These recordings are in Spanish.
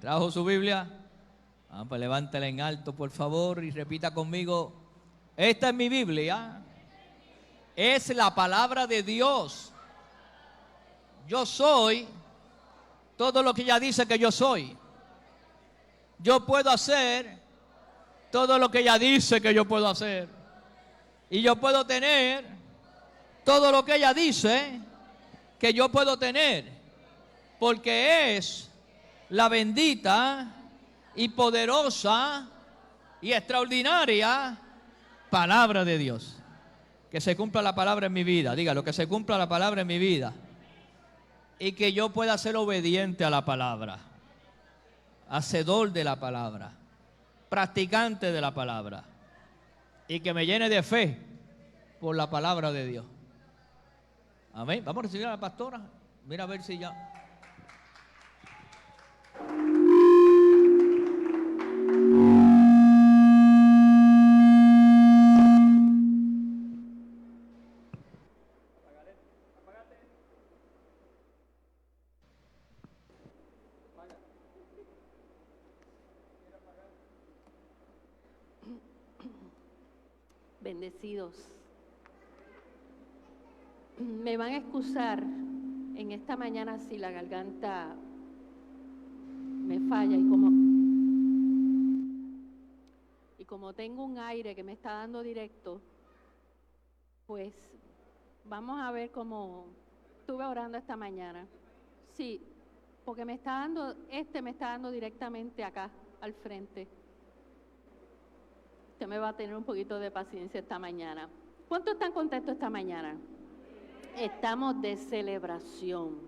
¿Trajo su Biblia? Pues levántela en alto, por favor, y repita conmigo. Esta es mi Biblia. Es la palabra de Dios. Yo soy todo lo que ella dice que yo soy. Yo puedo hacer todo lo que ella dice que yo puedo hacer. Y yo puedo tener todo lo que ella dice que yo puedo tener. Porque es la bendita y poderosa y extraordinaria palabra de Dios. Que se cumpla la palabra en mi vida. Dígalo, que se cumpla la palabra en mi vida. Y que yo pueda ser obediente a la palabra. Hacedor de la palabra. Practicante de la palabra. Y que me llene de fe por la palabra de Dios. Amén. Vamos a recibir a la pastora. Mira a ver si ya... Bendecidos. Me van a excusar en esta mañana si la garganta me falla y como tengo un aire que me está dando directo, pues vamos a ver cómo estuve orando esta mañana. Sí, porque me está dando directamente acá al frente. Usted me va a tener un poquito de paciencia esta mañana. ¿Cuántos están contentos esta mañana? Estamos de celebración.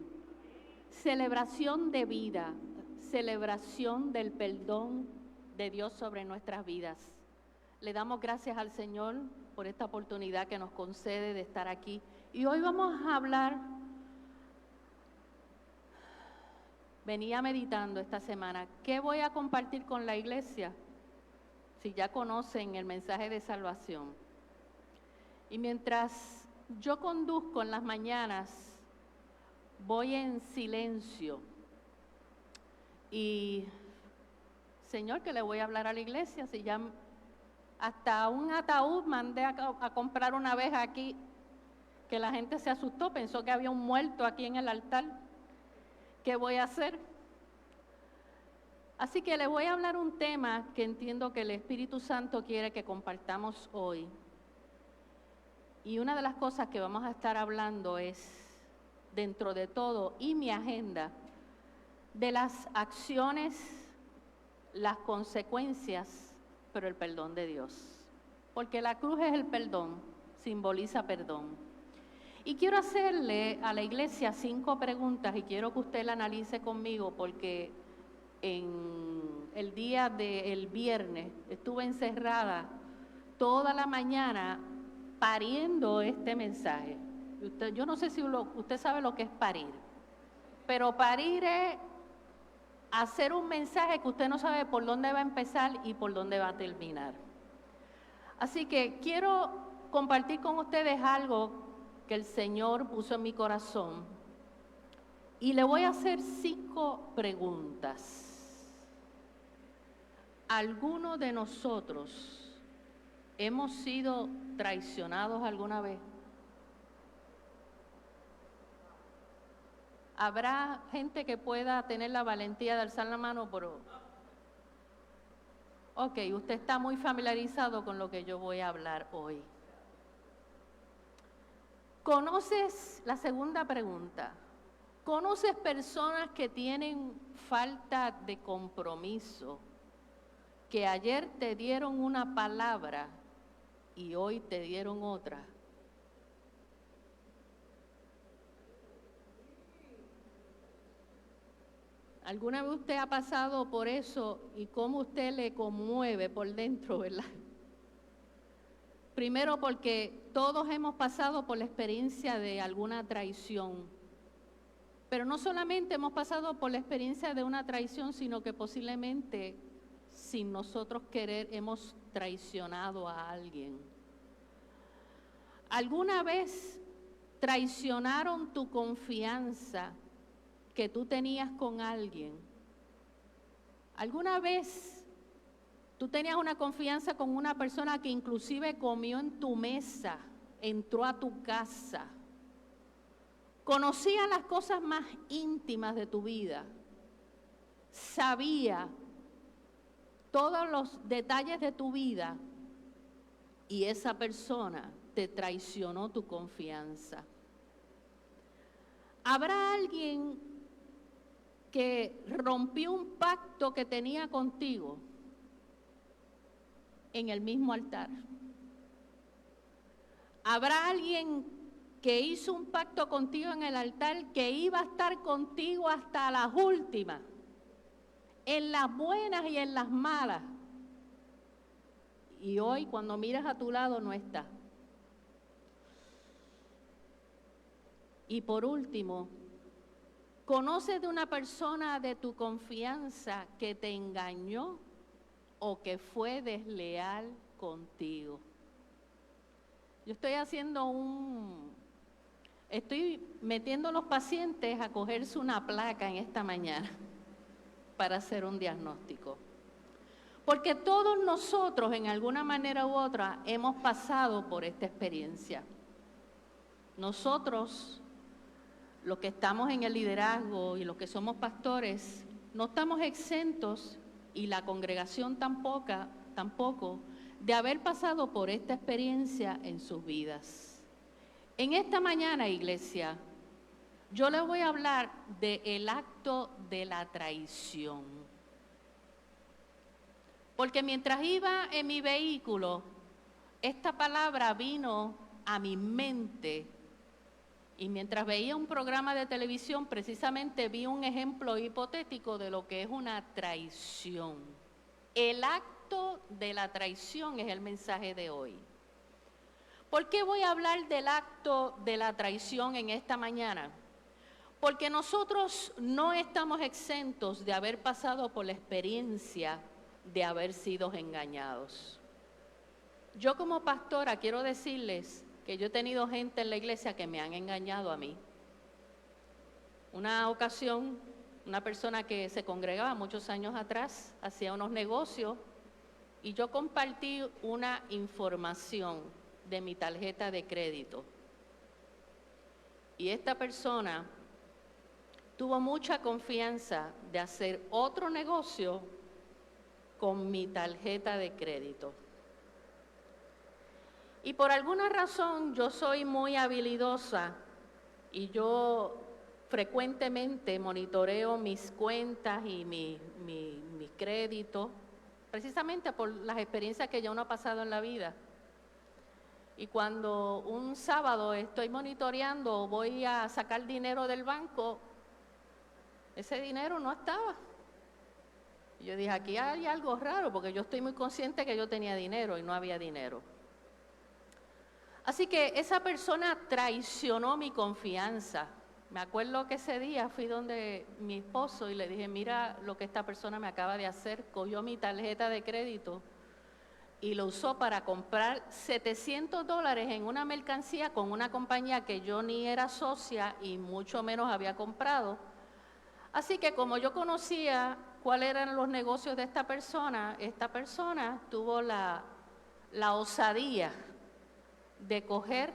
Celebración de vida. Celebración del perdón de Dios sobre nuestras vidas. Le damos gracias al Señor por esta oportunidad que nos concede de estar aquí. Y hoy vamos a hablar, venía meditando esta semana, ¿qué voy a compartir con la iglesia? Si ya conocen el mensaje de salvación. Y mientras yo conduzco en las mañanas, voy en silencio. Y, Señor, que le voy a hablar a la iglesia, si ya hasta un ataúd mandé a comprar una vez aquí, que la gente se asustó, pensó que había un muerto aquí en el altar. ¿Qué voy a hacer? Así que les voy a hablar un tema que entiendo que el Espíritu Santo quiere que compartamos hoy. Y una de las cosas que vamos a estar hablando es, dentro de todo, y mi agenda, de las acciones, las consecuencias, pero el perdón de Dios. Porque la cruz es el perdón, simboliza perdón. Y quiero hacerle a la iglesia 5 preguntas y quiero que usted la analice conmigo porque en el día del viernes estuve encerrada toda la mañana pariendo este mensaje. Yo no sé si usted sabe lo que es parir, pero parir es hacer un mensaje que usted no sabe por dónde va a empezar y por dónde va a terminar. Así que quiero compartir con ustedes algo que el Señor puso en mi corazón y le voy a hacer 5 preguntas. ¿Alguno de nosotros hemos sido traicionados alguna vez? ¿Habrá gente que pueda tener la valentía de alzar la mano? Ok, usted está muy familiarizado con lo que yo voy a hablar hoy. ¿Conoces, la segunda pregunta, conoces personas que tienen falta de compromiso, que ayer te dieron una palabra y hoy te dieron otra? ¿Alguna vez usted ha pasado por eso y cómo usted le conmueve por dentro, verdad? Primero porque todos hemos pasado por la experiencia de alguna traición. Pero no solamente hemos pasado por la experiencia de una traición, sino que posiblemente, sin nosotros querer, hemos traicionado a alguien. ¿Alguna vez traicionaron tu confianza que tú tenías con alguien? ¿Alguna vez tú tenías una confianza con una persona que inclusive comió en tu mesa, entró a tu casa, conocía las cosas más íntimas de tu vida, sabía todos los detalles de tu vida y esa persona te traicionó tu confianza? ¿Habrá alguien que rompió un pacto que tenía contigo en el mismo altar? ¿Habrá alguien que hizo un pacto contigo en el altar que iba a estar contigo hasta las últimas, en las buenas y en las malas? Y hoy cuando miras a tu lado no está. Y por último, ¿conoces de una persona de tu confianza que te engañó o que fue desleal contigo? Yo estoy metiendo a los pacientes a cogerse una placa en esta mañana para hacer un diagnóstico. Porque todos nosotros, en alguna manera u otra, hemos pasado por esta experiencia. Nosotros, los que estamos en el liderazgo y los que somos pastores, no estamos exentos, y la congregación tampoco, de haber pasado por esta experiencia en sus vidas. En esta mañana, iglesia, yo les voy a hablar del acto de la traición. Porque mientras iba en mi vehículo, esta palabra vino a mi mente. Y mientras veía un programa de televisión, precisamente vi un ejemplo hipotético de lo que es una traición. El acto de la traición es el mensaje de hoy. ¿Por qué voy a hablar del acto de la traición en esta mañana? Porque nosotros no estamos exentos de haber pasado por la experiencia de haber sido engañados. Yo como pastora quiero decirles que yo he tenido gente en la iglesia que me han engañado a mí. Una ocasión, una persona que se congregaba muchos años atrás, hacía unos negocios y yo compartí una información de mi tarjeta de crédito. Y esta persona tuvo mucha confianza de hacer otro negocio con mi tarjeta de crédito. Y por alguna razón yo soy muy habilidosa y yo frecuentemente monitoreo mis cuentas y mi crédito, precisamente por las experiencias que ya uno ha pasado en la vida. Y cuando un sábado estoy monitoreando, voy a sacar dinero del banco, ese dinero no estaba. Y yo dije, aquí hay algo raro, porque yo estoy muy consciente que yo tenía dinero y no había dinero. Así que esa persona traicionó mi confianza. Me acuerdo que ese día fui donde mi esposo y le dije, mira lo que esta persona me acaba de hacer. Cogió mi tarjeta de crédito y lo usó para comprar $700 en una mercancía con una compañía que yo ni era socia y mucho menos había comprado. Así que como yo conocía cuáles eran los negocios de esta persona tuvo la osadía de coger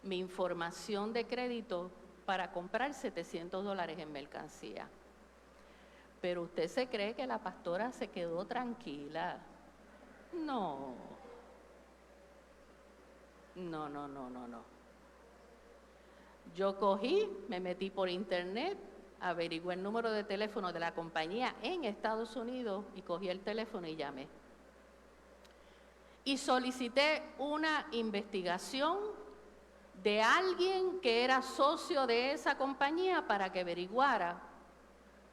mi información de crédito para comprar $700 en mercancía. Pero usted se cree que la pastora se quedó tranquila. No. Yo cogí, me metí por internet, averigué el número de teléfono de la compañía en Estados Unidos y cogí el teléfono y llamé. Y solicité una investigación de alguien que era socio de esa compañía para que averiguara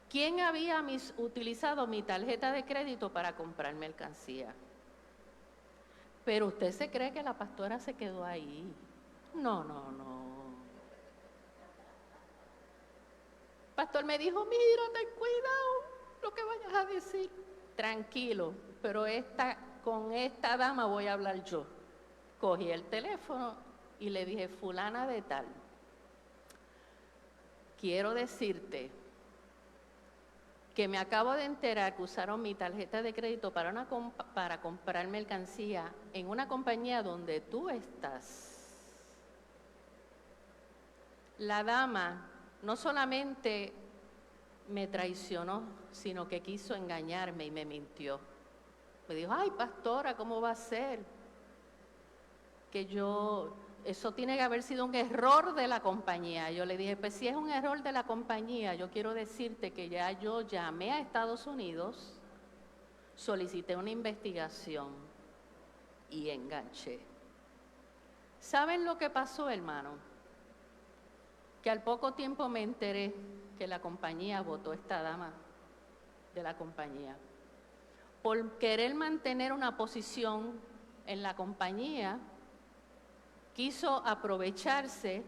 quién había utilizado mi tarjeta de crédito para comprar mercancía. Pero usted se cree que la pastora se quedó ahí. No. El pastor me dijo, mira, ten cuidado lo que vayas a decir. Tranquilo, pero con esta dama voy a hablar yo. Cogí el teléfono y le dije, fulana de tal, quiero decirte que me acabo de enterar que usaron mi tarjeta de crédito para comprar mercancía en una compañía donde tú estás. La dama no solamente me traicionó, sino que quiso engañarme y me mintió. Me dijo, ay, pastora, ¿cómo va a ser? Eso tiene que haber sido un error de la compañía. Yo le dije, pues si es un error de la compañía, yo quiero decirte que ya yo llamé a Estados Unidos, solicité una investigación y enganché. ¿Saben lo que pasó, hermano? Que al poco tiempo me enteré que la compañía votó a esta dama de la compañía. Por querer mantener una posición en la compañía, quiso aprovecharse,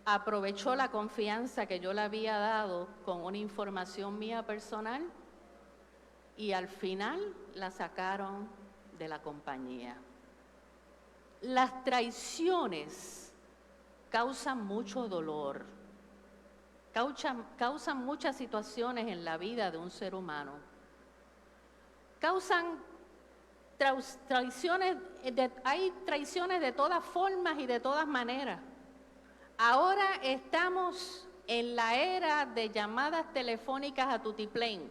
aprovechó la confianza que yo le había dado con una información mía personal y al final la sacaron de la compañía. Las traiciones causan mucho dolor, causan muchas situaciones en la vida de un ser humano. Causan traiciones, hay traiciones de todas formas y de todas maneras. Ahora estamos en la era de llamadas telefónicas a tutiplén.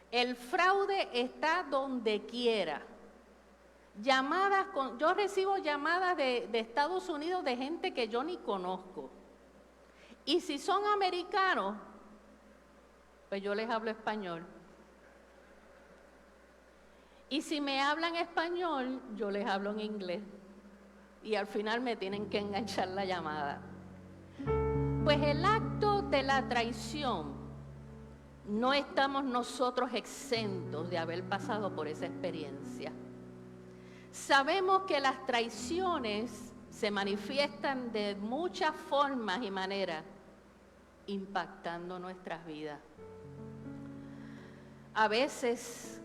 El fraude está donde quiera. Yo recibo llamadas de Estados Unidos de gente que yo ni conozco. Y si son americanos, pues yo les hablo español. Y si me hablan español, yo les hablo en inglés. Y al final me tienen que enganchar la llamada. Pues el acto de la traición, no estamos nosotros exentos de haber pasado por esa experiencia. Sabemos que las traiciones se manifiestan de muchas formas y maneras, impactando nuestras vidas. A veces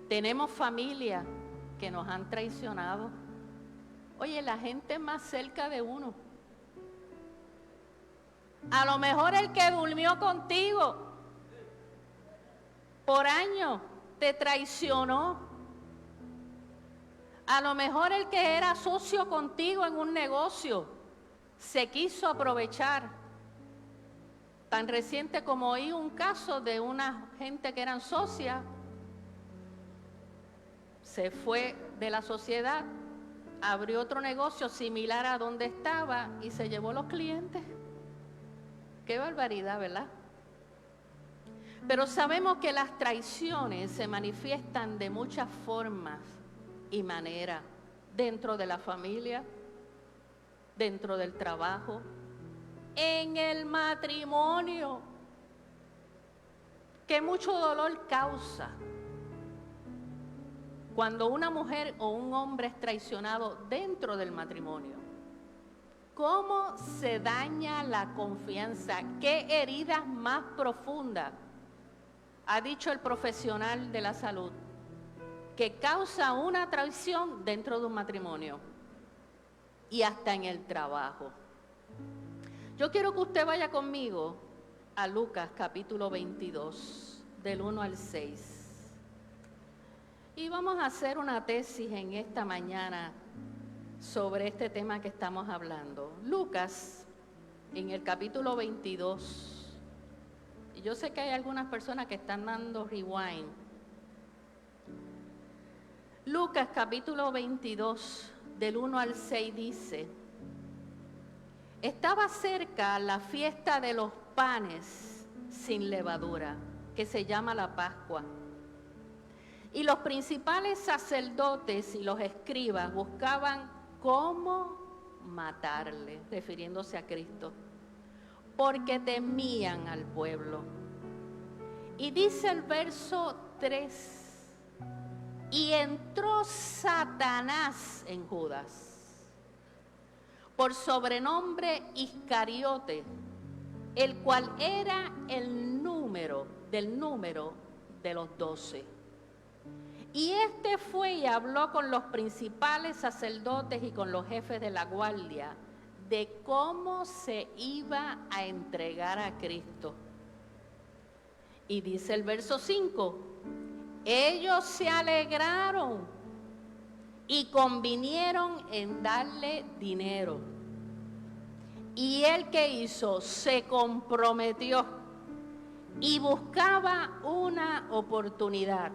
tenemos familia que nos han traicionado. Oye, la gente más cerca de uno. A lo mejor el que durmió contigo por años te traicionó. A lo mejor el que era socio contigo en un negocio se quiso aprovechar. Tan reciente como oí un caso de una gente que eran socias, se fue de la sociedad, abrió otro negocio similar a donde estaba y se llevó los clientes. Qué barbaridad, ¿verdad? Pero sabemos que las traiciones se manifiestan de muchas formas y maneras, dentro de la familia, dentro del trabajo, en el matrimonio, que mucho dolor causa cuando una mujer o un hombre es traicionado dentro del matrimonio. ¿Cómo se daña la confianza? ¿Qué heridas más profundas ha dicho el profesional de la salud que causa una traición dentro de un matrimonio y hasta en el trabajo? Yo quiero que usted vaya conmigo a Lucas capítulo 22, del 1 al 6. Y vamos a hacer una tesis en esta mañana sobre este tema que estamos hablando. Lucas, en el capítulo 22, y yo sé que hay algunas personas que están dando rewind. Lucas capítulo 22, del 1 al 6 dice: estaba cerca la fiesta de los panes sin levadura, que se llama la Pascua. Y los principales sacerdotes y los escribas buscaban cómo matarle, refiriéndose a Cristo, porque temían al pueblo. Y dice el verso 3, y entró Satanás en Judas, por sobrenombre Iscariote, el cual era del número de los 12. Y este fue y habló con los principales sacerdotes y con los jefes de la guardia de cómo se iba a entregar a Cristo. Y dice el verso 5, ellos se alegraron y convinieron en darle dinero. Y él, ¿qué hizo? Se comprometió y buscaba una oportunidad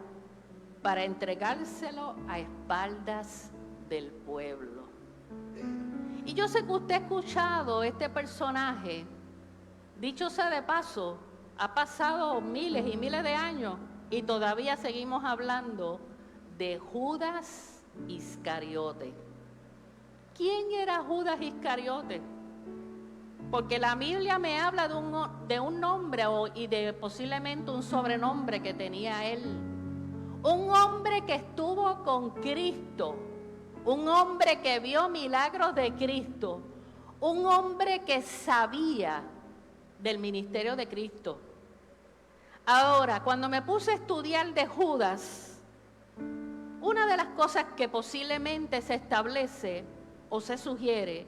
para entregárselo a espaldas del pueblo. Y yo sé que usted ha escuchado este personaje, dicho sea de paso, ha pasado miles y miles de años y todavía seguimos hablando de Judas Iscariote. ¿Quién era Judas Iscariote? Porque la Biblia me habla de un nombre y de posiblemente un sobrenombre que tenía él. Un hombre que estuvo con Cristo, un hombre que vio milagros de Cristo, un hombre que sabía del ministerio de Cristo. Ahora, cuando me puse a estudiar de Judas, una de las cosas que posiblemente se establece o se sugiere,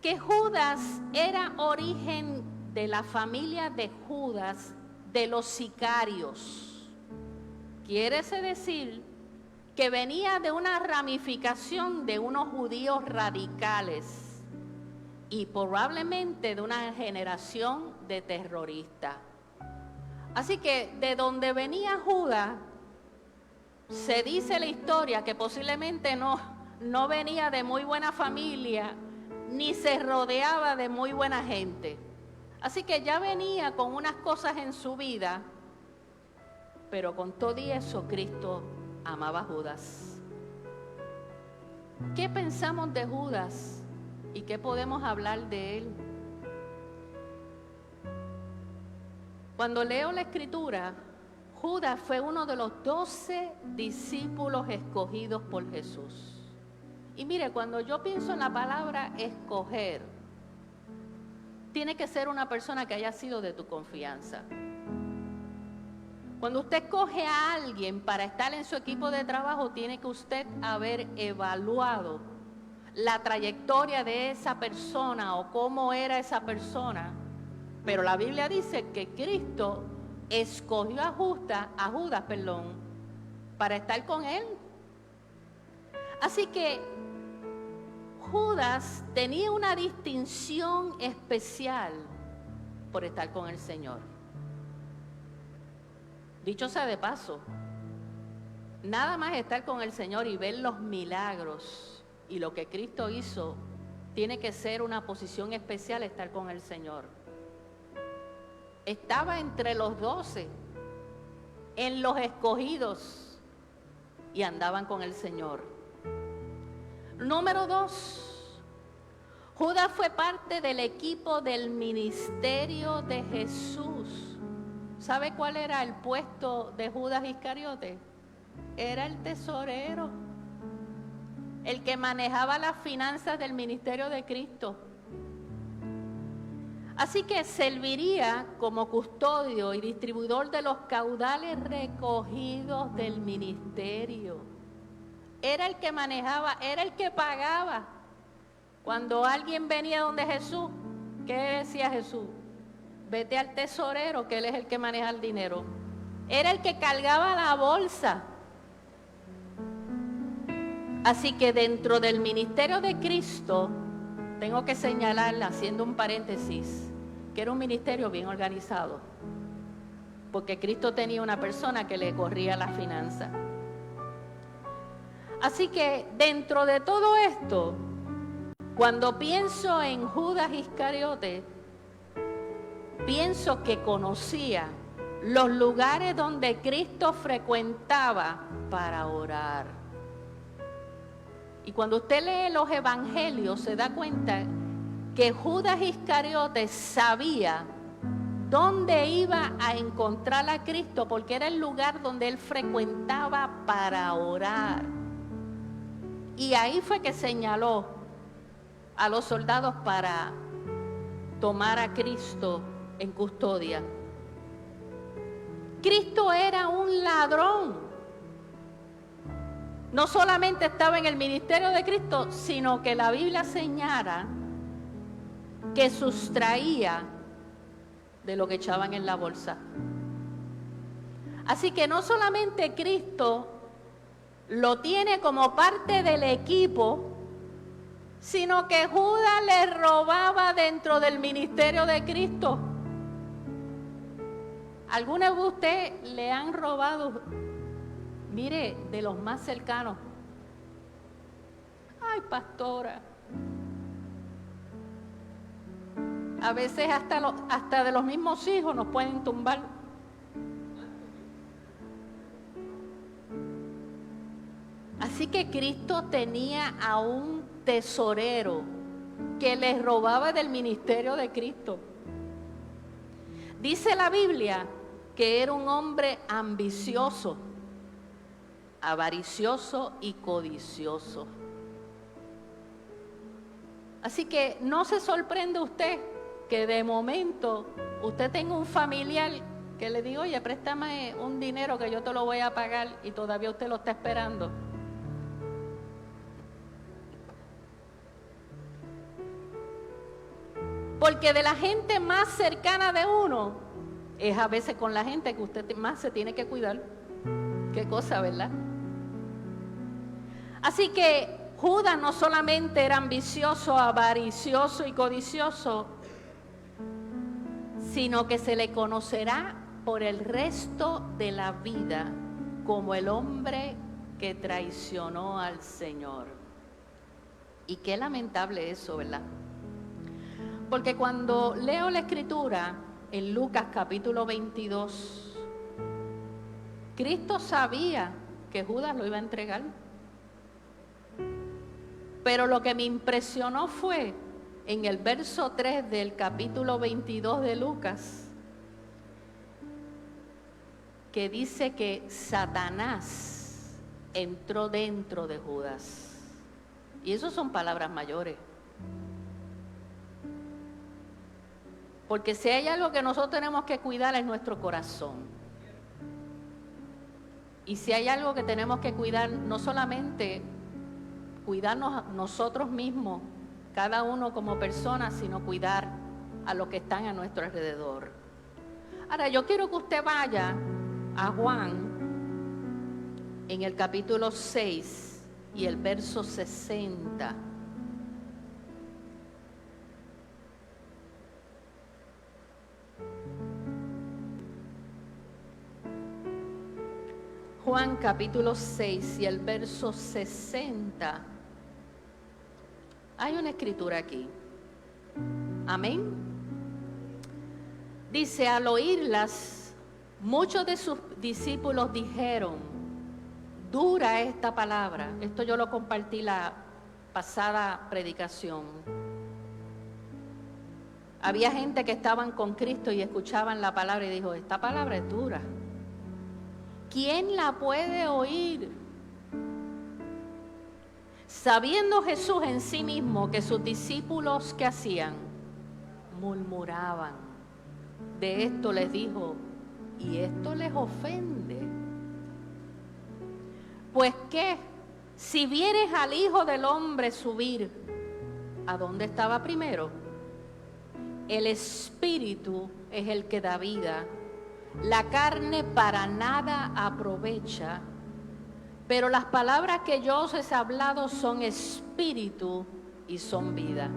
que Judas era origen de la familia de Judas, de los sicarios. Quiere decir que venía de una ramificación de unos judíos radicales y probablemente de una generación de terroristas. Así que de donde venía Judas, se dice la historia que posiblemente no venía de muy buena familia, ni se rodeaba de muy buena gente. Así que ya venía con unas cosas en su vida, pero con todo y eso Cristo amaba a Judas. ¿Qué pensamos de Judas y qué podemos hablar de él? Cuando leo la Escritura, Judas fue uno de los 12 discípulos escogidos por Jesús. Y mire, cuando yo pienso en la palabra escoger, tiene que ser una persona que haya sido de tu confianza. Cuando usted escoge a alguien para estar en su equipo de trabajo, tiene que usted haber evaluado la trayectoria de esa persona o cómo era esa persona. Pero la Biblia dice que Cristo escogió a Judas, para estar con él. Así que Judas tenía una distinción especial por estar con el Señor. Dicho sea de paso, nada más estar con el Señor y ver los milagros y lo que Cristo hizo, tiene que ser una posición especial estar con el Señor. Estaba entre los 12, en los escogidos, y andaban con el Señor. Número 2, Judas fue parte del equipo del ministerio de Jesús. ¿Sabe cuál era el puesto de Judas Iscariote? Era el tesorero, el que manejaba las finanzas del ministerio de Cristo. Así que serviría como custodio y distribuidor de los caudales recogidos del ministerio. Era el que manejaba, era el que pagaba. Cuando alguien venía donde Jesús, ¿qué decía Jesús? Vete al tesorero, que él es el que maneja el dinero. Era el que cargaba la bolsa. Así que dentro del ministerio de Cristo, tengo que señalar, haciendo un paréntesis, que era un ministerio bien organizado, porque Cristo tenía una persona que le corría las finanzas. Así que dentro de todo esto, cuando pienso en Judas Iscariote, pienso que conocía los lugares donde Cristo frecuentaba para orar. Y cuando usted lee los evangelios, se da cuenta que Judas Iscariote sabía dónde iba a encontrar a Cristo, porque era el lugar donde él frecuentaba para orar. Y ahí fue que señaló a los soldados para tomar a Cristo en custodia. Cristo era un ladrón. No solamente estaba en el ministerio de Cristo, sino que la Biblia señala que sustraía de lo que echaban en la bolsa. Así que no solamente Cristo lo tiene como parte del equipo, sino que Judas le robaba dentro del ministerio de Cristo. ¿Alguna de ustedes le han robado? Mire, de los más cercanos. Ay, pastora. A veces hasta de los mismos hijos nos pueden tumbar. Así que Cristo tenía a un tesorero que les robaba del ministerio de Cristo. Dice la Biblia que era un hombre ambicioso, avaricioso y codicioso. Así que no se sorprende usted que de momento usted tenga un familiar que le diga, oye, préstame un dinero que yo te lo voy a pagar, y todavía usted lo está esperando. Porque de la gente más cercana de uno, es a veces con la gente que usted más se tiene que cuidar. Qué cosa, ¿verdad? Así que Judas no solamente era ambicioso, avaricioso y codicioso, sino que se le conocerá por el resto de la vida como el hombre que traicionó al Señor. Y qué lamentable eso, ¿verdad? Porque cuando leo la escritura en Lucas capítulo 22, Cristo sabía que Judas lo iba a entregar. Pero lo que me impresionó fue en el verso 3 del capítulo 22 de Lucas, que dice que Satanás entró dentro de Judas. Y eso son palabras mayores. Porque si hay algo que nosotros tenemos que cuidar es nuestro corazón. Y si hay algo que tenemos que cuidar, no solamente cuidarnos nosotros mismos, cada uno como persona, sino cuidar a los que están a nuestro alrededor. Ahora, yo quiero que usted vaya a Juan en el capítulo 6 y el verso 60. Juan capítulo 6 y el verso 60. Hay una escritura aquí. Amén. Dice, al oírlas, muchos de sus discípulos dijeron, dura esta palabra. Esto yo lo compartí la pasada predicación. Había gente que estaban con Cristo y escuchaban la palabra y dijo, esta palabra es dura. ¿Quién la puede oír? Sabiendo Jesús en sí mismo que sus discípulos, ¿qué hacían? Murmuraban. De esto les dijo, ¿y esto les ofende? Pues qué, si vieres al Hijo del Hombre subir, ¿a dónde estaba primero? El Espíritu es el que da vida. La carne para nada aprovecha, pero las palabras que yo os he hablado son espíritu y son vida.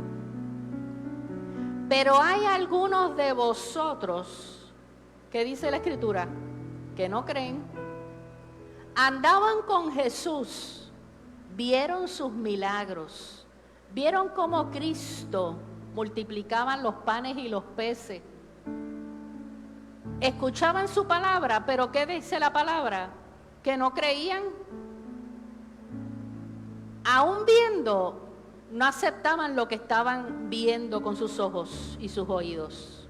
Pero hay algunos de vosotros, que dice la Escritura, que no creen. Andaban con Jesús, vieron sus milagros, vieron cómo Cristo multiplicaban los panes y los peces. Escuchaban su palabra, pero ¿qué dice la palabra? Que no creían. Aún viendo, no aceptaban lo que estaban viendo con sus ojos y sus oídos.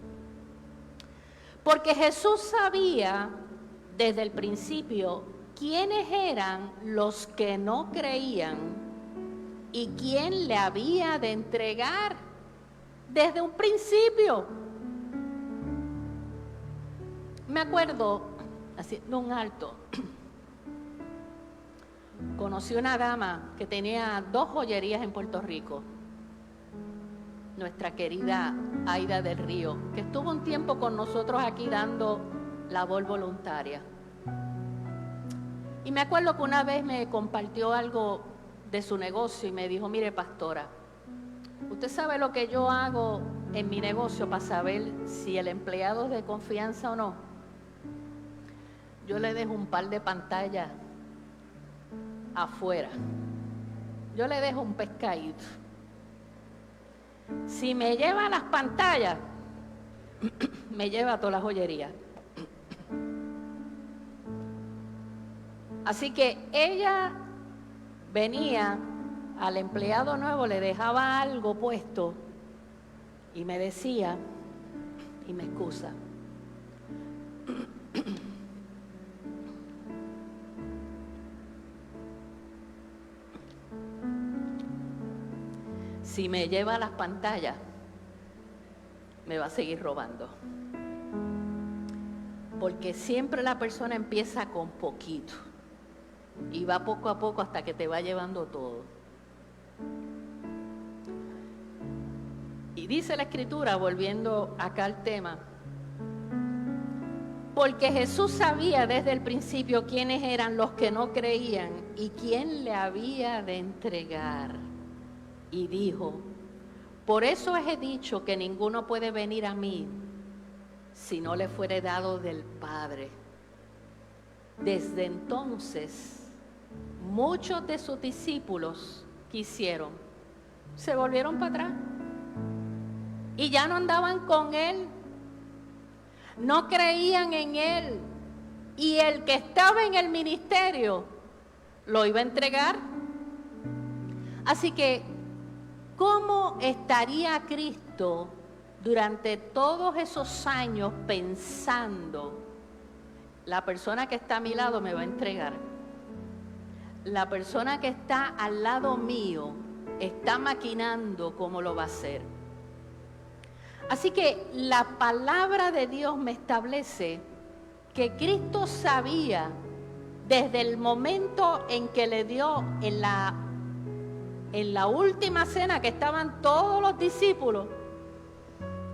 Porque Jesús sabía desde el principio quiénes eran los que no creían y quién le había de entregar desde un principio. Me acuerdo, haciendo un alto, conocí una dama que tenía 2 joyerías en Puerto Rico, nuestra querida Aida del Río, que estuvo un tiempo con nosotros aquí dando labor voluntaria. Y me acuerdo que una vez me compartió algo de su negocio y me dijo, mire pastora, ¿usted sabe lo que yo hago en mi negocio para saber si el empleado es de confianza o no? Yo le dejo un par de pantallas afuera. Yo le dejo un pescadito. Si me lleva las pantallas, me lleva toda la joyería. Así que ella venía al empleado nuevo, le dejaba algo puesto y me decía, y me excusa, si me lleva las pantallas, me va a seguir robando. Porque siempre la persona empieza con poquito y va poco a poco hasta que te va llevando todo. Y dice la Escritura, volviendo acá al tema, porque Jesús sabía desde el principio quiénes eran los que no creían y quién le había de entregar. Y dijo, por eso os he dicho que ninguno puede venir a mí si no le fuere dado del Padre. Desde entonces, muchos de sus discípulos quisieron, se volvieron para atrás y ya no andaban con él, no creían en él, y el que estaba en el ministerio lo iba a entregar. Así que, ¿cómo estaría Cristo durante todos esos años pensando, la persona que está a mi lado me va a entregar? La persona que está al lado mío está maquinando cómo lo va a hacer. Así que la palabra de Dios me establece que Cristo sabía desde el momento en que le dio en la última cena que estaban todos los discípulos,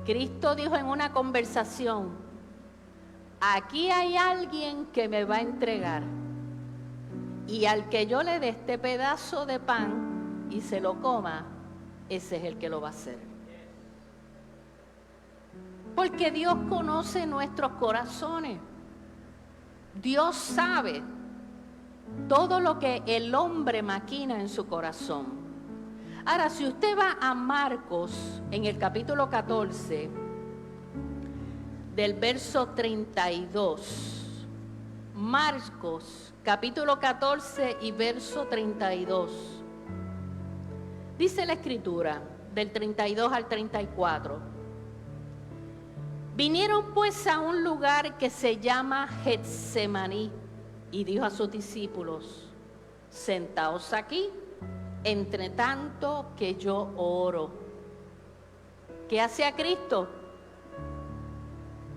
Cristo dijo en una conversación, aquí hay alguien que me va a entregar, y al que yo le dé este pedazo de pan y se lo coma, ese es el que lo va a hacer. Porque Dios conoce nuestros corazones. Dios sabe todo lo que el hombre maquina en su corazón. Ahora, si usted va a Marcos, en el capítulo 14, del verso 32. Marcos, capítulo 14 y verso 32. Dice la Escritura, del 32 al 34. Vinieron pues a un lugar que se llama Getsemaní, y dijo a sus discípulos, sentaos aquí, entre tanto que yo oro. ¿Qué hacía Cristo?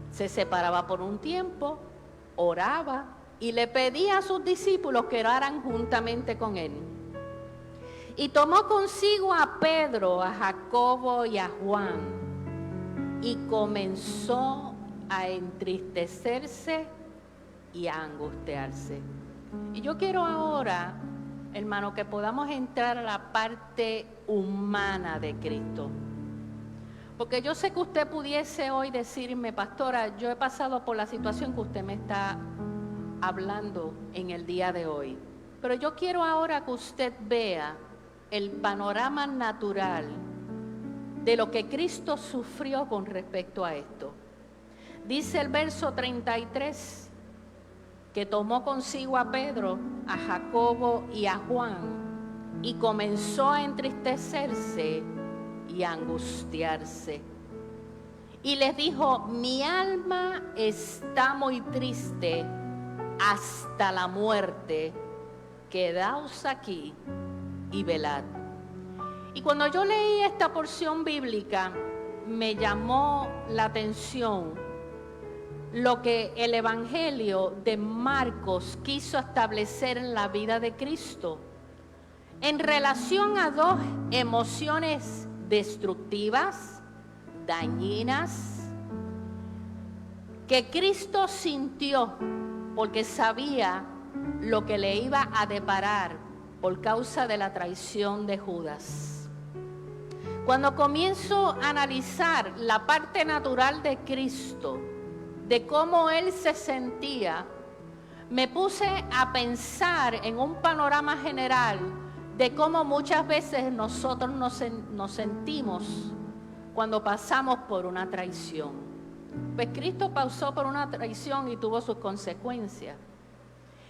Se separaba por un tiempo, oraba y le pedía a sus discípulos que oraran juntamente con él. Y tomó consigo a Pedro, a Jacobo y a Juan, y comenzó a entristecerse y a angustiarse. Y yo quiero ahora, hermano, que podamos entrar a la parte humana de Cristo. Porque yo sé que usted pudiese hoy decirme, pastora, yo he pasado por la situación que usted me está hablando en el día de hoy. Pero yo quiero ahora que usted vea el panorama natural de lo que Cristo sufrió con respecto a esto. Dice el verso 33 que tomó consigo a Pedro, a Jacobo y a Juan y comenzó a entristecerse y a angustiarse. Y les dijo, mi alma está muy triste hasta la muerte, quedaos aquí y velad. Y cuando yo leí esta porción bíblica, me llamó la atención lo que el Evangelio de Marcos quiso establecer en la vida de Cristo en relación a dos emociones destructivas, dañinas, que Cristo sintió porque sabía lo que le iba a deparar por causa de la traición de Judas. Cuando comienzo a analizar la parte natural de Cristo, de cómo Él se sentía, me puse a pensar en un panorama general de cómo muchas veces nosotros nos sentimos cuando pasamos por una traición. Pues Cristo pasó por una traición y tuvo sus consecuencias.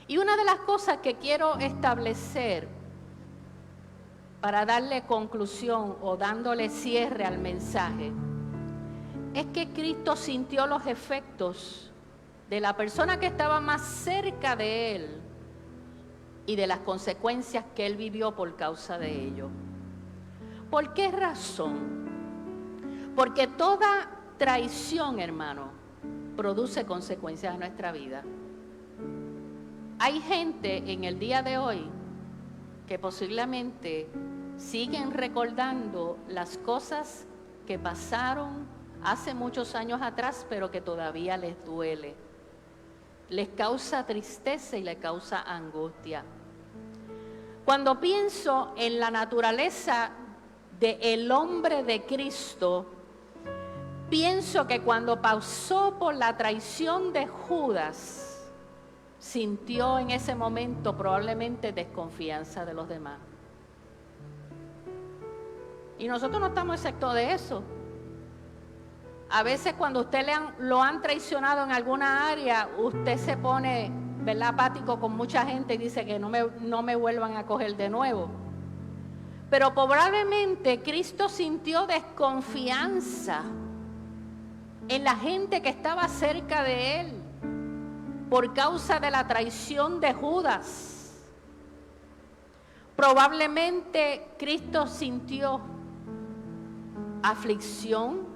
Y una de las cosas que quiero establecer para darle conclusión o dándole cierre al mensaje es que Cristo sintió los efectos de la persona que estaba más cerca de Él y de las consecuencias que Él vivió por causa de ello. ¿Por qué razón? Porque toda traición, hermano, produce consecuencias en nuestra vida. Hay gente en el día de hoy que posiblemente siguen recordando las cosas que pasaron hace muchos años atrás, pero que todavía les duele. Les causa tristeza y les causa angustia. Cuando pienso en la naturaleza del hombre de Cristo, pienso que cuando pasó por la traición de Judas, sintió en ese momento probablemente desconfianza de los demás. Y nosotros no estamos exentos de eso. A veces cuando usted lo han traicionado en alguna área, usted se pone, ¿verdad?, apático con mucha gente y dice que no me vuelvan a coger de nuevo. Pero probablemente Cristo sintió desconfianza en la gente que estaba cerca de Él por causa de la traición de Judas. Probablemente Cristo sintió aflicción,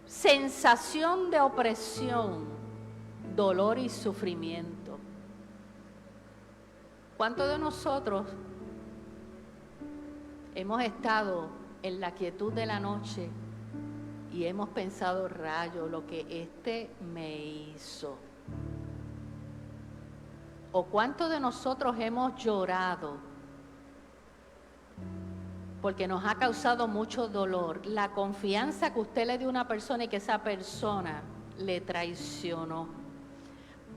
sensación de opresión, dolor y sufrimiento. ¿Cuántos de nosotros hemos estado en la quietud de la noche y hemos pensado, rayo, lo que este me hizo? ¿O cuántos de nosotros hemos llorado porque nos ha causado mucho dolor la confianza que usted le dio a una persona y que esa persona le traicionó?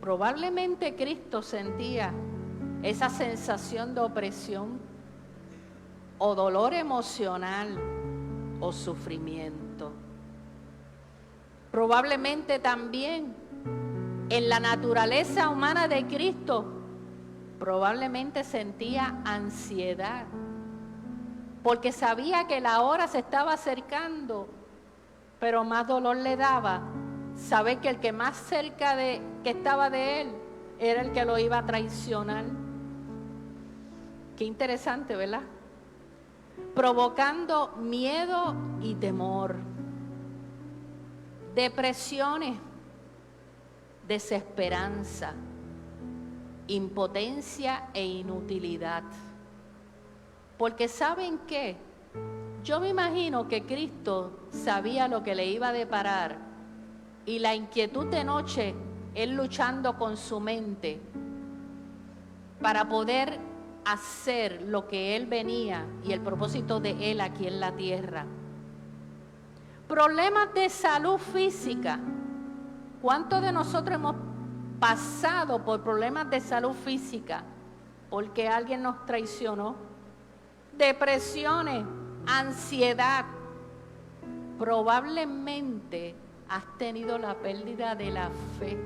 Probablemente Cristo sentía esa sensación de opresión o dolor emocional o sufrimiento. Probablemente también en la naturaleza humana de Cristo, probablemente sentía ansiedad, porque sabía que la hora se estaba acercando, pero más dolor le daba saber que el que más cerca que estaba de él era el que lo iba a traicionar. Qué interesante, ¿verdad? Provocando miedo y temor, depresiones, desesperanza, impotencia e inutilidad. Porque ¿saben qué? Yo me imagino que Cristo sabía lo que le iba a deparar y la inquietud de noche, Él luchando con su mente para poder hacer lo que Él venía y el propósito de Él aquí en la tierra. Problemas de salud física. ¿Cuántos de nosotros hemos pasado por problemas de salud física porque alguien nos traicionó? Depresiones, ansiedad. Probablemente has tenido la pérdida de la fe.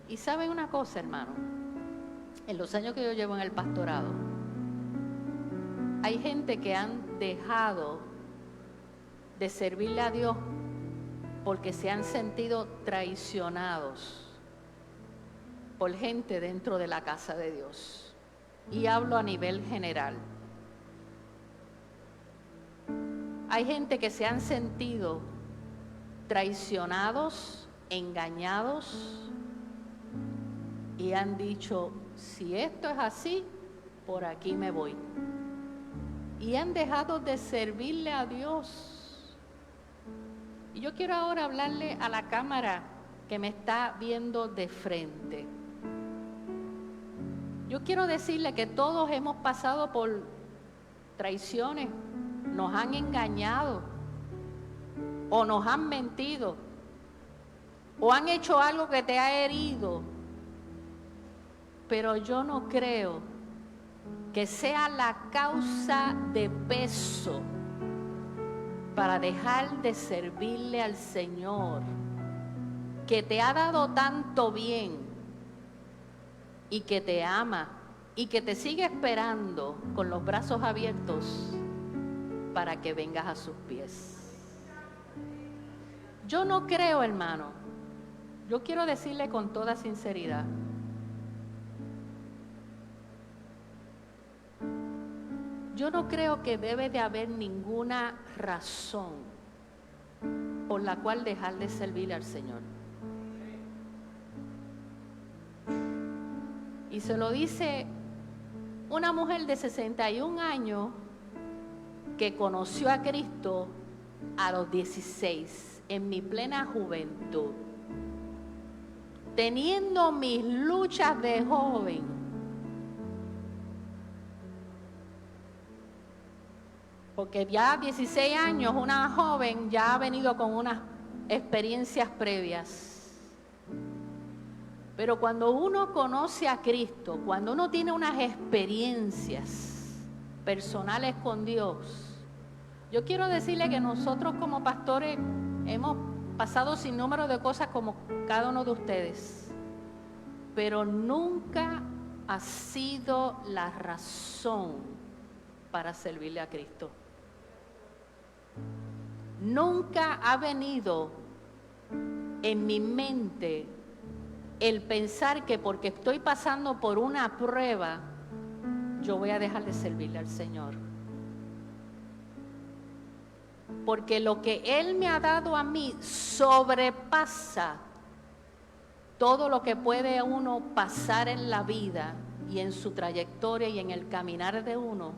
Y ¿saben una cosa, hermano? En los años que yo llevo en el pastorado, hay gente que han dejado de servirle a Dios porque se han sentido traicionados por gente dentro de la casa de Dios. Y hablo a nivel general. Hay gente que se han sentido traicionados, engañados, y han dicho, si esto es así, por aquí me voy. Y han dejado de servirle a Dios. Y yo quiero ahora hablarle a la cámara que me está viendo de frente. Yo quiero decirle que todos hemos pasado por traiciones, nos han engañado o nos han mentido o han hecho algo que te ha herido, pero yo no creo que sea la causa de peso para dejar de servirle al Señor, que te ha dado tanto bien y que te ama y que te sigue esperando con los brazos abiertos para que vengas a sus pies. Yo no creo, hermano, yo quiero decirle con toda sinceridad, yo no creo que debe de haber ninguna razón por la cual dejar de servirle al Señor. Y se lo dice una mujer de 61 años que conoció a Cristo a los 16, en mi plena juventud, teniendo mis luchas de joven. Porque ya a 16 años una joven ya ha venido con unas experiencias previas. Pero cuando uno conoce a Cristo, cuando uno tiene unas experiencias personales con Dios, yo quiero decirle que nosotros como pastores hemos pasado sin número de cosas como cada uno de ustedes, pero nunca ha sido la razón para servirle a Cristo. Nunca ha venido en mi mente el pensar que porque estoy pasando por una prueba, yo voy a dejar de servirle al Señor. Porque lo que Él me ha dado a mí sobrepasa todo lo que puede uno pasar en la vida y en su trayectoria y en el caminar de uno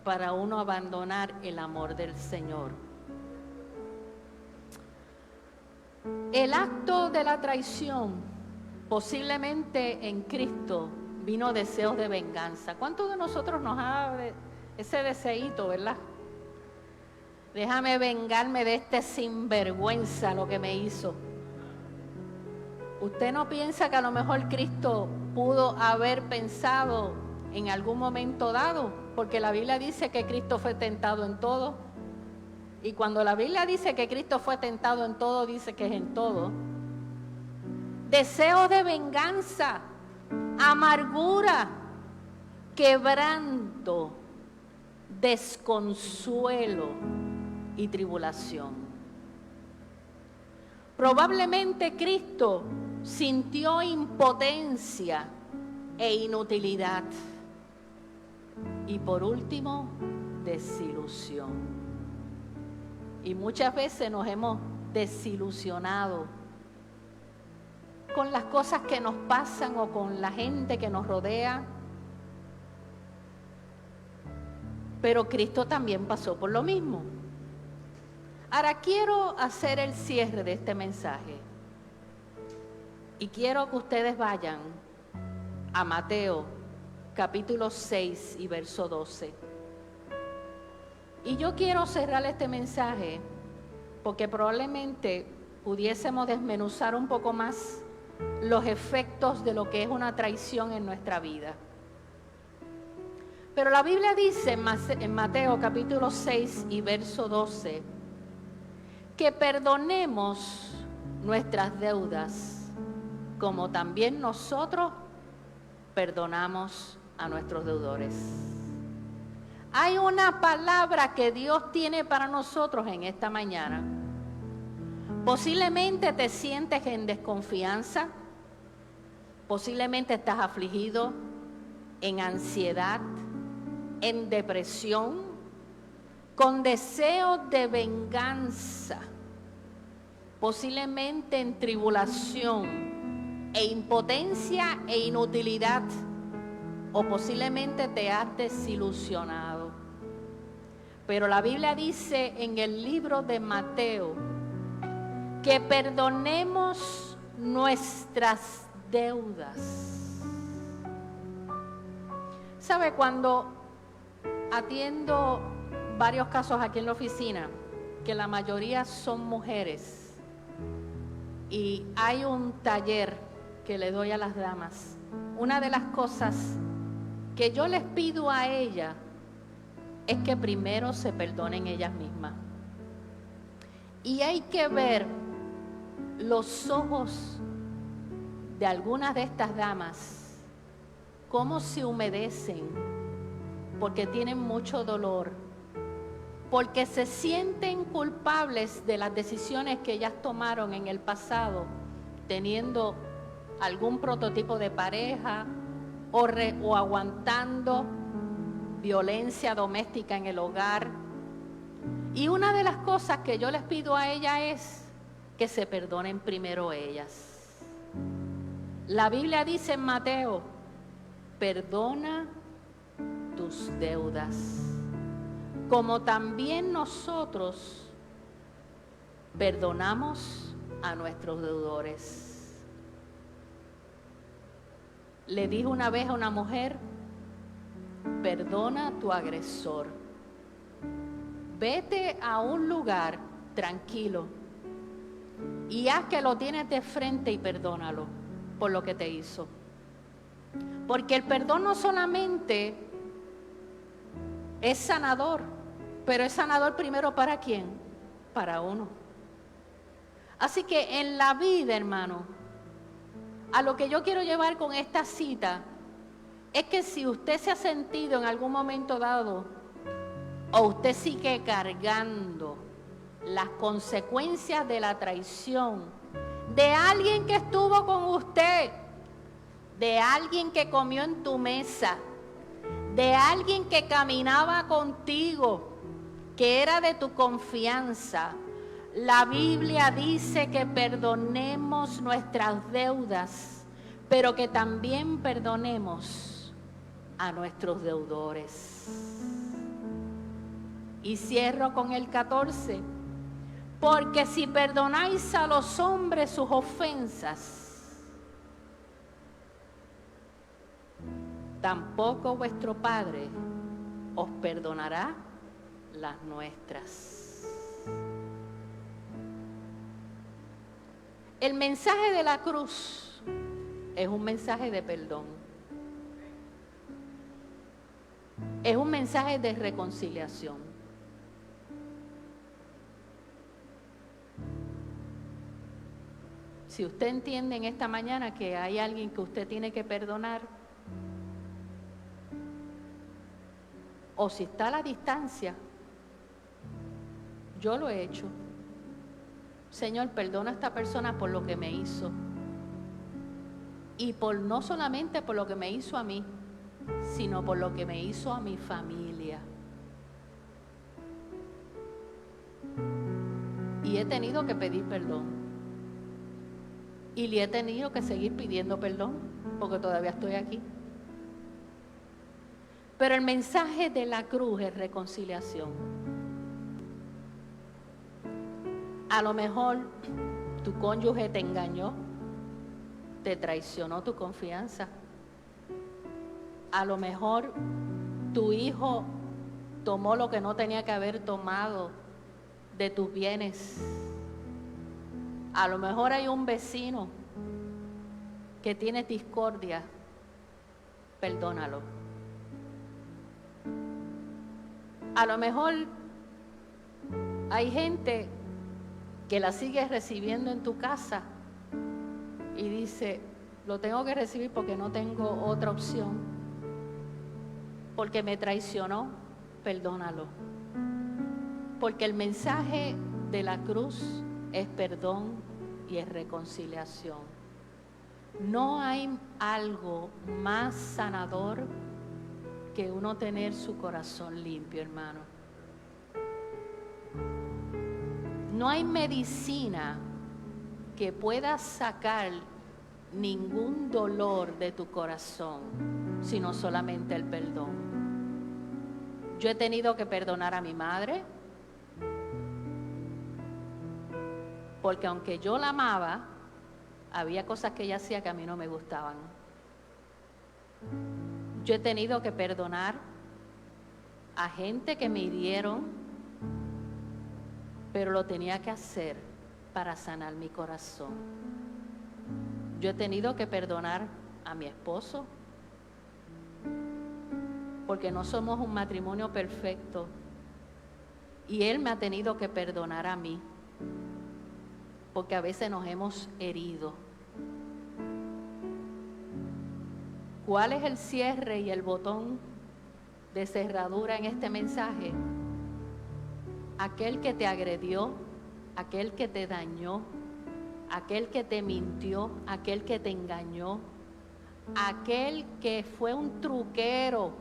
para uno abandonar el amor del Señor. El acto de la traición, posiblemente en Cristo, vino deseos de venganza. ¿Cuántos de nosotros nos abre ese deseíto, verdad? Déjame vengarme de este sinvergüenza lo que me hizo. ¿Usted no piensa que a lo mejor Cristo pudo haber pensado en algún momento dado? Porque la Biblia dice que Cristo fue tentado en todo. Y cuando la Biblia dice que Cristo fue tentado en todo, dice que es en todo. Deseos de venganza, amargura, quebranto, desconsuelo y tribulación. Probablemente Cristo sintió impotencia e inutilidad. Y por último, desilusión. Y muchas veces nos hemos desilusionado con las cosas que nos pasan o con la gente que nos rodea. Pero Cristo también pasó por lo mismo. Ahora quiero hacer el cierre de este mensaje. Y quiero que ustedes vayan a Mateo capítulo 6 y verso 12. Y yo quiero cerrar este mensaje porque probablemente pudiésemos desmenuzar un poco más los efectos de lo que es una traición en nuestra vida. Pero la Biblia dice en Mateo capítulo 6 y verso 12 que perdonemos nuestras deudas como también nosotros perdonamos a nuestros deudores. Hay una palabra que Dios tiene para nosotros en esta mañana. Posiblemente te sientes en desconfianza, posiblemente estás afligido, en ansiedad, en depresión, con deseos de venganza, posiblemente en tribulación e impotencia e inutilidad, o posiblemente te has desilusionado. Pero la Biblia dice en el libro de Mateo que perdonemos nuestras deudas. ¿Sabe? Cuando atiendo varios casos aquí en la oficina, que la mayoría son mujeres, y hay un taller que le doy a las damas, una de las cosas que yo les pido a ellas es que primero se perdonen ellas mismas. Y hay que ver los ojos de algunas de estas damas, cómo se humedecen, porque tienen mucho dolor, porque se sienten culpables de las decisiones que ellas tomaron en el pasado, teniendo algún prototipo de pareja o aguantando violencia doméstica en el hogar. Y una de las cosas que yo les pido a ellas es que se perdonen primero ellas. La Biblia dice en Mateo: perdona tus deudas, como también nosotros perdonamos a nuestros deudores. Le dijo una vez a una mujer: perdona a tu agresor. Vete a un lugar tranquilo y haz que lo tienes de frente y perdónalo por lo que te hizo. Porque el perdón no solamente es sanador, pero es sanador primero ¿para quién? Para uno. Así que en la vida, hermano, a lo que yo quiero llevar con esta cita es que si usted se ha sentido en algún momento dado, o usted sigue cargando las consecuencias de la traición de alguien que estuvo con usted, de alguien que comió en tu mesa, de alguien que caminaba contigo, que era de tu confianza, la Biblia dice que perdonemos nuestras deudas, pero que también perdonemos a nuestros deudores. Y cierro con el 14. Porque si perdonáis a los hombres sus ofensas, tampoco vuestro Padre os perdonará las nuestras. El mensaje de la cruz es un mensaje de perdón. Es un mensaje de reconciliación. Si usted entiende en esta mañana que hay alguien que usted tiene que perdonar, o si está a la distancia, yo lo he hecho. Señor, perdona a esta persona por lo que me hizo. Y no solamente por lo que me hizo a mí, sino por lo que me hizo a mi familia. Y he tenido que pedir perdón. Y le he tenido que seguir pidiendo perdón, porque todavía estoy aquí. Pero el mensaje de la cruz es reconciliación. A lo mejor tu cónyuge te engañó, te traicionó tu confianza. A lo mejor tu hijo tomó lo que no tenía que haber tomado de tus bienes. A lo mejor hay un vecino que tiene discordia, perdónalo. A lo mejor hay gente que la sigues recibiendo en tu casa y dice, lo tengo que recibir porque no tengo otra opción, porque me traicionó, perdónalo. Porque el mensaje de la cruz es perdón y es reconciliación. No hay algo más sanador que uno tener su corazón limpio, hermano. No hay medicina que pueda sacar ningún dolor de tu corazón, sino solamente el perdón. Yo he tenido que perdonar a mi madre, porque aunque yo la amaba, había cosas que ella hacía que a mí no me gustaban. Yo he tenido que perdonar a gente que me hirieron, pero lo tenía que hacer para sanar mi corazón. Yo he tenido que perdonar a mi esposo, porque no somos un matrimonio perfecto, y él me ha tenido que perdonar a mí, porque a veces nos hemos herido. ¿Cuál es el cierre y el botón de cerradura en este mensaje? Aquel que te agredió, aquel que te dañó, aquel que te mintió, aquel que te engañó, aquel que fue un truquero,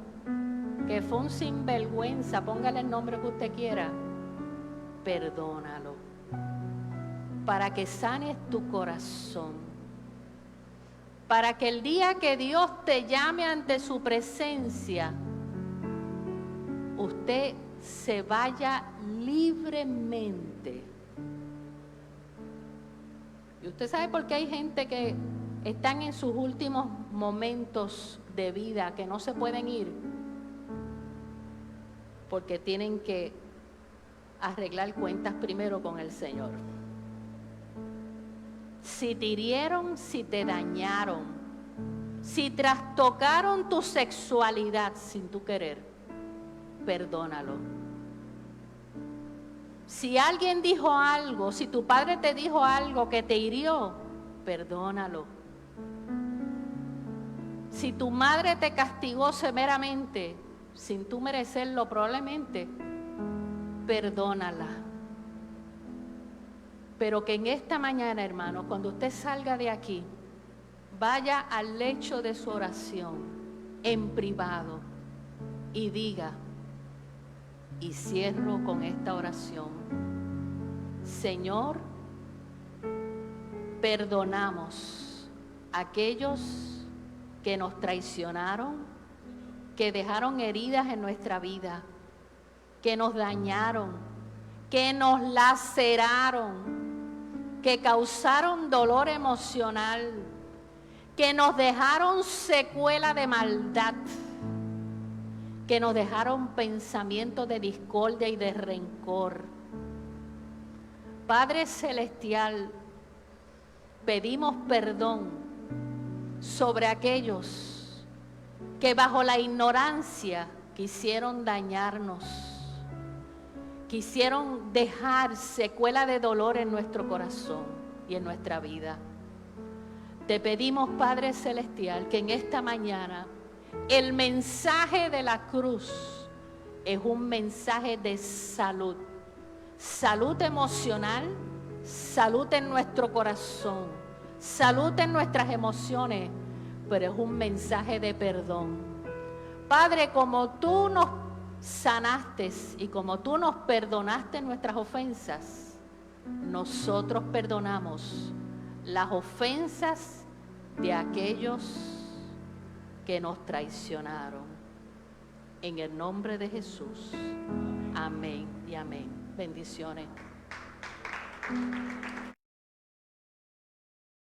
que fue un sinvergüenza, póngale el nombre que usted quiera, perdónalo, para que sanes tu corazón, para que el día que Dios te llame ante su presencia, usted se vaya libremente. Y usted sabe por qué hay gente que están en sus últimos momentos de vida, que no se pueden ir, porque tienen que arreglar cuentas primero con el Señor. Si te hirieron, si te dañaron, si trastocaron tu sexualidad sin tu querer, perdónalo. Si alguien dijo algo, si tu padre te dijo algo que te hirió, perdónalo. Si tu madre te castigó severamente, sin tú merecerlo probablemente, perdónala. Pero que en esta mañana, hermano, cuando usted salga de aquí, vaya al lecho de su oración en privado y diga, y cierro con esta oración: Señor, perdonamos a aquellos que nos traicionaron, que dejaron heridas en nuestra vida, que nos dañaron, que nos laceraron, que causaron dolor emocional, que nos dejaron secuela de maldad, que nos dejaron pensamientos de discordia y de rencor. Padre Celestial, pedimos perdón sobre aquellos que bajo la ignorancia quisieron dañarnos, quisieron dejar secuela de dolor en nuestro corazón y en nuestra vida. Te pedimos, Padre Celestial, que en esta mañana el mensaje de la cruz es un mensaje de salud, salud emocional, salud en nuestro corazón, salud en nuestras emociones, pero es un mensaje de perdón. Padre, como tú nos sanaste y como tú nos perdonaste nuestras ofensas, nosotros perdonamos las ofensas de aquellos que nos traicionaron. En el nombre de Jesús. Amén y amén. Bendiciones.